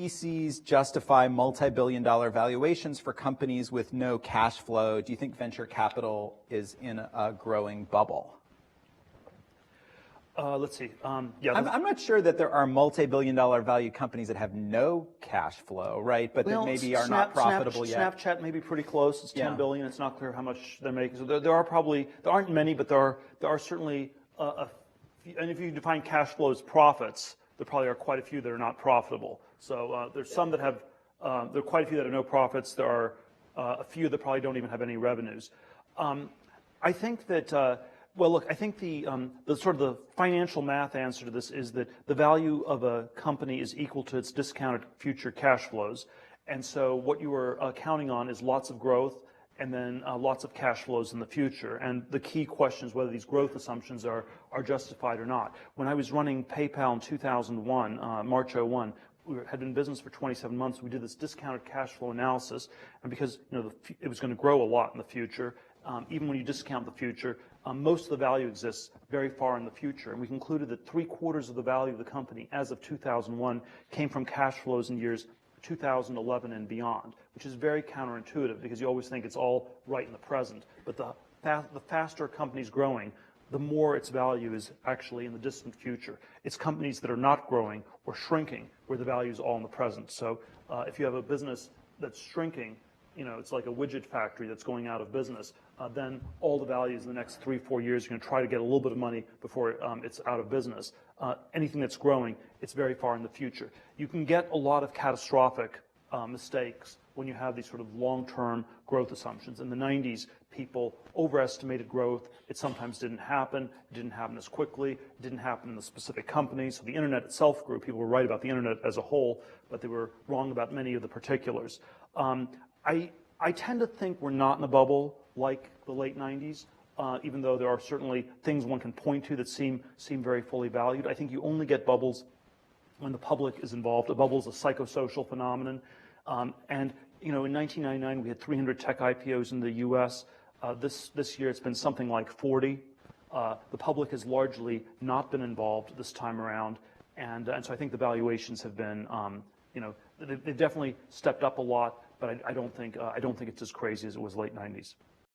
VCs justify multi-billion-dollar valuations for companies with no cash flow. Do you think venture capital is in a growing bubble? Let's see. I'm not sure that there are multi-billion-dollar value companies that have no cash flow, right? But that maybe are not profitable yet. Snapchat may be pretty close. It's 10 billion. It's not clear how much they're making. So there aren't many, but there are certainly a few, and if you define cash flow as profits, there probably are quite a few that are not profitable. So there's some that have, there are quite a few that have no profits. There are a few that probably don't even have any revenues. I think that. Well, look, I think the sort of the financial math answer to this is that the value of a company is equal to its discounted future cash flows. And so what you are counting on is lots of growth and then lots of cash flows in the future. And the key question is whether these growth assumptions are justified or not. When I was running PayPal in 2001, March 01, we had been in business for 27 months. We did this discounted cash flow analysis. And because it was going to grow a lot in the future, even when you discount the future, most of the value exists very far in the future. And we concluded that 3/4 of the value of the company as of 2001 came from cash flows in years 2011 and beyond, which is very counterintuitive because you always think it's all right in the present. But the faster a company's growing, the more its value is actually in the distant future. It's companies that are not growing or shrinking where the value is all in the present. So if you have a business that's shrinking, it's like a widget factory that's going out of business, then all the values in the next 3-4 years, you're going to try to get a little bit of money before it's out of business. Anything that's growing, it's very far in the future. You can get a lot of catastrophic mistakes when you have these sort of long-term growth assumptions. In the 90s, people overestimated growth. It sometimes didn't happen. It didn't happen as quickly. It didn't happen in the specific companies. So the internet itself grew. People were right about the internet as a whole, but they were wrong about many of the particulars. I tend to think we're not in a bubble like the late 90s, even though there are certainly things one can point to that seem very fully valued. I think you only get bubbles when the public is involved. A bubble is a psychosocial phenomenon. And in 1999, we had 300 tech IPOs in the U.S. This year, it's been something like 40. The public has largely not been involved this time around. And so I think the valuations have been, they've definitely stepped up a lot. But I don't think it's as crazy as it was late 90s.